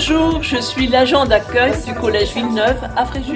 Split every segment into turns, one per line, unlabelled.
Bonjour, je suis l'agent d'accueil du collège Villeneuve à Fréjus.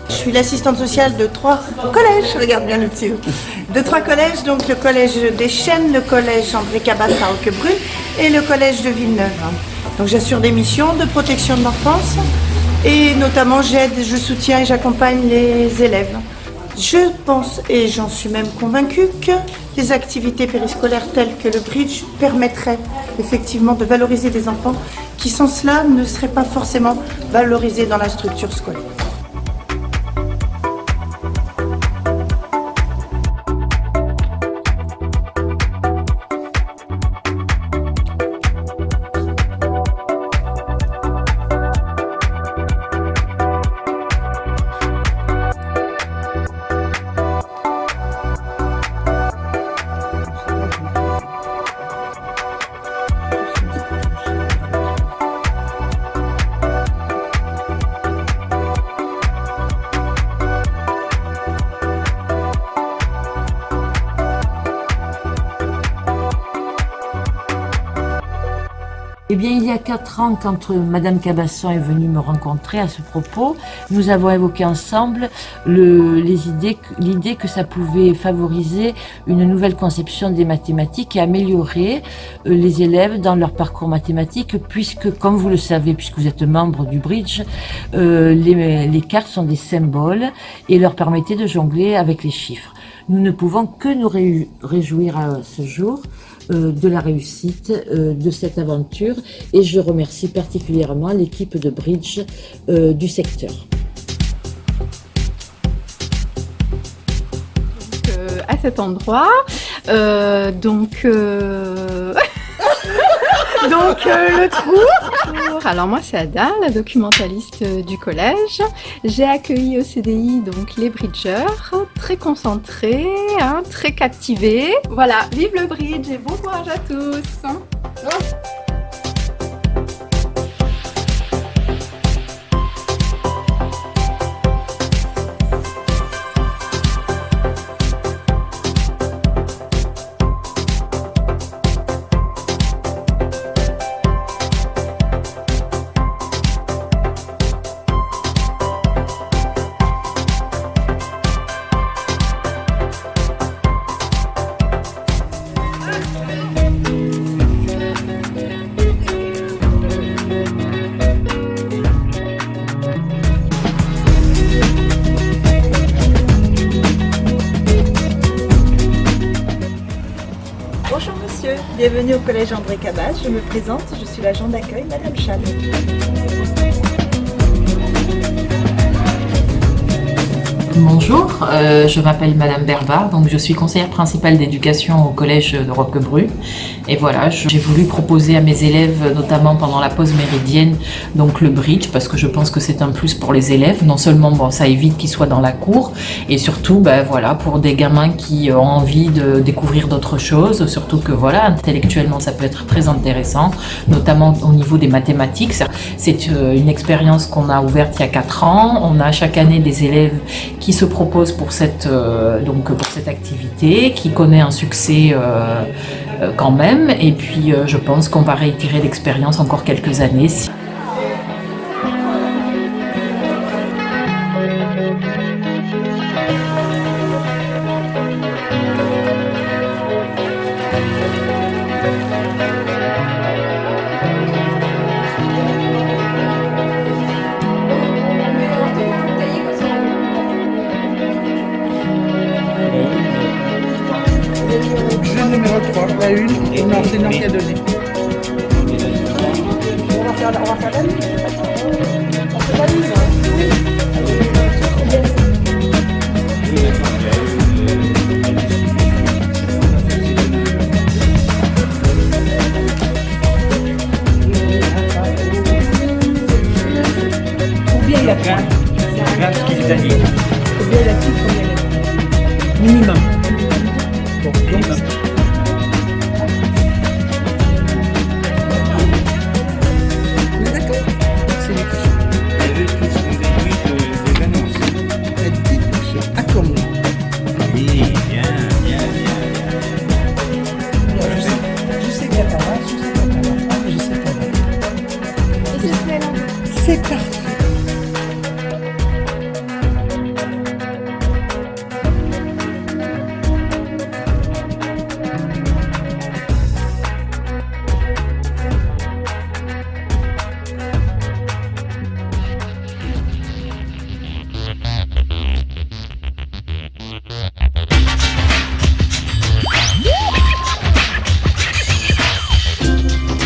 Je suis l'assistante sociale de 3 collèges, regarde bien le petit, de 3 collèges, donc le collège des Chênes, le collège André Cabas à Roquebrune et le collège de Villeneuve. Donc j'assure des missions de protection de l'enfance et notamment j'aide, je soutiens et j'accompagne les élèves. Je pense, et j'en suis même convaincue, que les activités périscolaires telles que le bridge permettraient effectivement de valoriser des enfants qui sans cela ne seraient pas forcément valorisés dans la structure scolaire.
Eh bien, il y a 4 ans, quand Madame Cabasson est venue me rencontrer à ce propos, nous avons évoqué ensemble l'idée que ça pouvait favoriser une nouvelle conception des mathématiques et améliorer les élèves dans leur parcours mathématique, puisque, comme vous le savez, puisque vous êtes membre du Bridge, les cartes sont des symboles et leur permettaient de jongler avec les chiffres. Nous ne pouvons que nous réjouir à ce jour de la réussite de cette aventure et je remercie particulièrement l'équipe de Bridge du secteur.
À cet endroit, le trou. Alors moi c'est Ada, la documentaliste du collège. J'ai accueilli au CDI donc les bridgers, très concentrés, très captivés. Voilà, vive le bridge et bon courage à tous.
Bonjour monsieur, bienvenue au collège André Cabas. Je me présente, je suis l'agent d'accueil, Madame Chal.
Bonjour, je m'appelle Madame Berbar, donc je suis conseillère principale d'éducation au collège de Roquebrune. Et voilà, j'ai voulu proposer à mes élèves, notamment pendant la pause méridienne, donc le bridge, parce que je pense que c'est un plus pour les élèves. Non seulement ça évite qu'ils soient dans la cour, et surtout voilà, pour des gamins qui ont envie de découvrir d'autres choses, surtout que voilà, intellectuellement ça peut être très intéressant, notamment au niveau des mathématiques. C'est une expérience qu'on a ouverte il y a 4 ans. On a chaque année des élèves qui se proposent pour cette activité, qui connaît un succès quand même, et puis je pense qu'on va réitérer l'expérience encore quelques années.
Jeu numéro 3, la une, et l'enseignant qui a donné. On va faire la lune. On fait la lune. Combien il y a point?
26 années.
Combien il y a-t-il? Minimum. Bon, donc,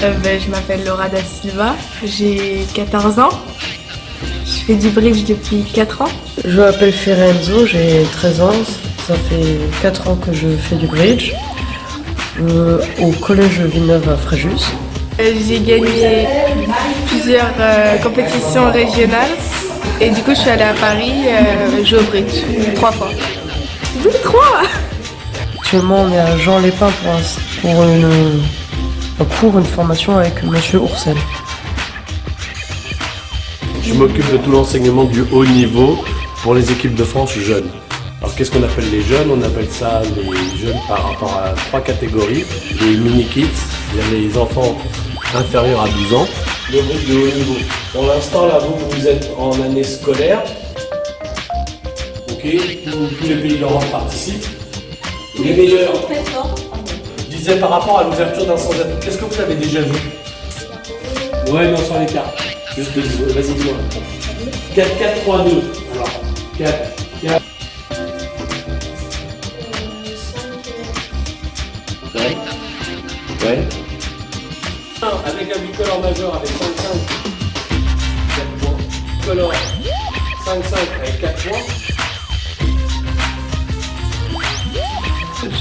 Je m'appelle Laura da Silva, j'ai 14 ans. Je fais du bridge depuis 4 ans.
Je m'appelle Ferenzo, j'ai 13 ans. Ça fait 4 ans que je fais du bridge au collège Villeneuve à Fréjus.
J'ai gagné plusieurs compétitions régionales et du coup je suis allée à Paris jouer au bridge 3 fois. Oui, 3.
Actuellement on est à Jean Lépin pour une formation avec Monsieur Oursel.
Je m'occupe de tout l'enseignement du haut niveau pour les équipes de France jeunes. Alors qu'est-ce qu'on appelle les jeunes? On appelle ça les jeunes par rapport à 3 catégories. Les mini-kids, c'est-à-dire les enfants inférieurs à 12 ans. Le groupe de haut niveau. Pour l'instant, là, vous êtes en année scolaire. Ok, tous les pays d'Europe participent. Les meilleurs. Je disais par rapport à l'ouverture d'un sans abri. Qu'est-ce que vous avez déjà vu? Ouais, non, sans les cartes. Juste vas-y, dis-moi. 4, 4, 3, 2. Alors, 4, 4. Ouais. Avec un bicolore majeur avec 5-5, 4 points. Bicolore 5-5 avec 4 points.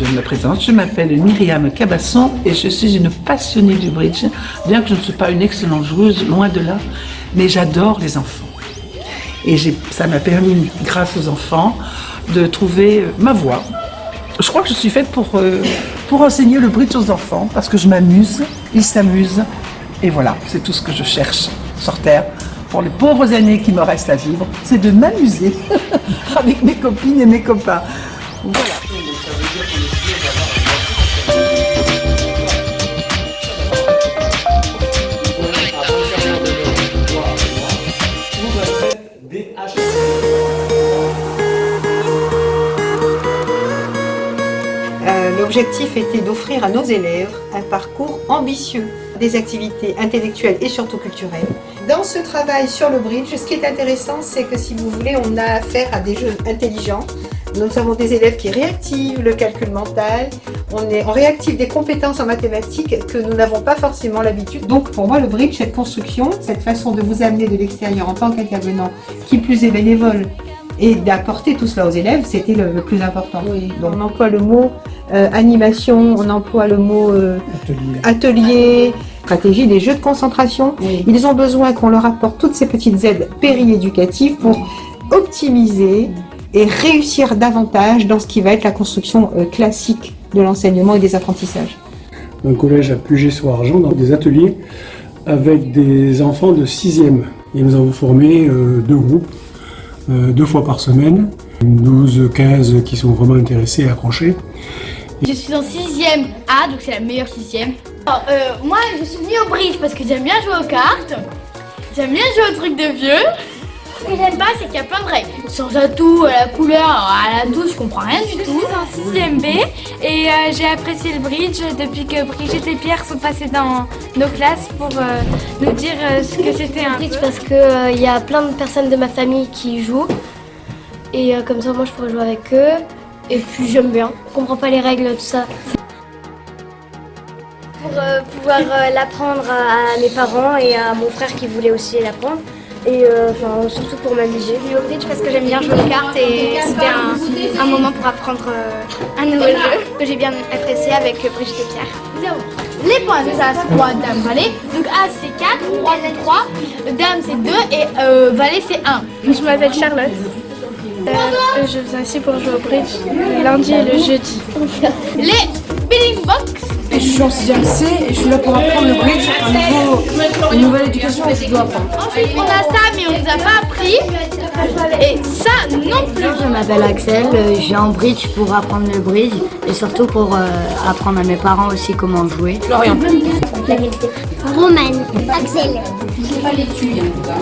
Je me présente, je m'appelle Myriam Cabasson et je suis une passionnée du bridge, bien que je ne sois pas une excellente joueuse, loin de là, mais j'adore les enfants. Et ça m'a permis, grâce aux enfants, de trouver ma voie. Je crois que je suis faite pour enseigner le bridge aux enfants, parce que je m'amuse, ils s'amusent, et voilà, c'est tout ce que je cherche sur Terre. Pour les pauvres années qui me restent à vivre, c'est de m'amuser avec mes copines et mes copains. Voilà.
L'objectif était d'offrir à nos élèves un parcours ambitieux, des activités intellectuelles et surtout culturelles. Dans ce travail sur le bridge, ce qui est intéressant, c'est que si vous voulez, on a affaire à des jeux intelligents. Nous avons des élèves qui réactivent le calcul mental, on réactive des compétences en mathématiques que nous n'avons pas forcément l'habitude. Donc pour moi, le bridge, cette construction, cette façon de vous amener de l'extérieur en tant qu'intervenant, qui plus est bénévole, et d'apporter tout cela aux élèves, c'était le plus important. Oui. Donc on emploie le mot animation, on emploie le mot atelier, stratégie des jeux de concentration. Oui. Ils ont besoin qu'on leur apporte toutes ces petites aides péri-éducatives pour optimiser et réussir davantage dans ce qui va être la construction classique de l'enseignement et des apprentissages.
Un collège à Puget-sur-Argent dans des ateliers avec des enfants de 6e. Et nous avons formé 2 groupes, 2 fois par semaine, 12-15 qui sont vraiment intéressés et accrochés.
Je suis en 6e A, donc c'est la meilleure 6e. Alors, moi je suis venue au bridge parce que j'aime bien jouer aux cartes, j'aime bien jouer aux trucs de vieux. Ce que j'aime pas, c'est qu'il y a plein de règles. Sans atout, à la couleur, à la douce, je comprends rien du tout.
Je suis en 6e B et j'ai apprécié le bridge depuis que Brigitte et Pierre sont passés dans nos classes pour nous dire ce que c'était un
bridge parce qu'il y a plein de personnes de ma famille qui y jouent et comme ça moi je pourrais jouer avec eux et puis j'aime bien. Je comprends pas les règles, tout ça. Pour pouvoir l'apprendre à mes parents et à mon frère qui voulait aussi l'apprendre. Et surtout pour m'amuser.
Je suis au bridge parce que j'aime bien jouer aux cartes et c'était un moment pour apprendre un nouveau jeu que j'ai bien apprécié avec Brigitte et Pierre. Les points, c'est ça, c'est roi, dame, valet. Donc As c'est 4, roi c'est 3, dame c'est 2 et valet c'est 1.
Je m'appelle Charlotte. Je viens ici pour jouer au bridge le lundi et le jeudi.
Les Billing Box.
Et je suis en 6e C et je suis là pour apprendre le bridge, une nouvelle éducation que je dois apprendre.
Ensuite on a ça mais on nous a pas appris. Et ça non plus.
Je m'appelle Axel, j'ai un bridge pour apprendre le bridge et surtout pour apprendre à mes parents aussi comment jouer.
Florian.
Romane. Axel.
Je sais pas les tuer en tout cas.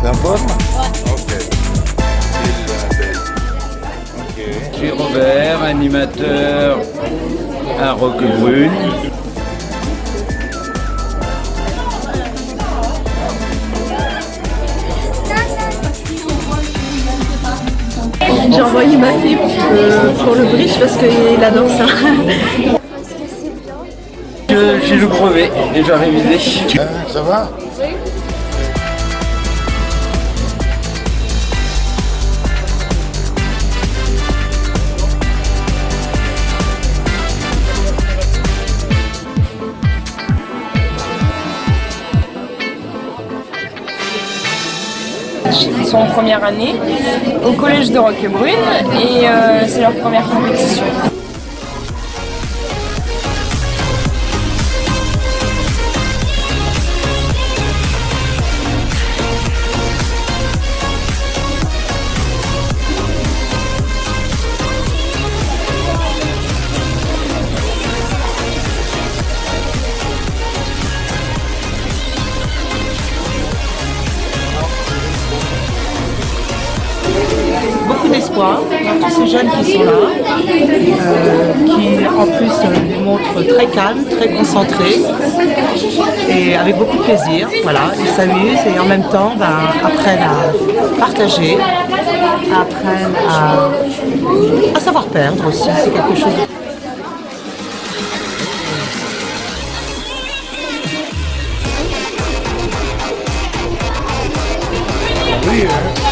T'es en forme?
Je suis Robert, animateur à Roquebrune.
J'ai envoyé ma fille pour le bridge parce qu'il adore ça.
J'ai le brevet et je vais réviser.
Ça va?
Ils sont en première année au collège de Roquebrune et c'est leur première compétition.
Beaucoup d'espoir dans tous ces jeunes qui sont là, qui en plus les montrent très calmes, très concentrés et avec beaucoup de plaisir. Voilà, ils s'amusent et en même temps apprennent à partager, apprennent à savoir perdre aussi. C'est quelque chose de...
Oui, hein.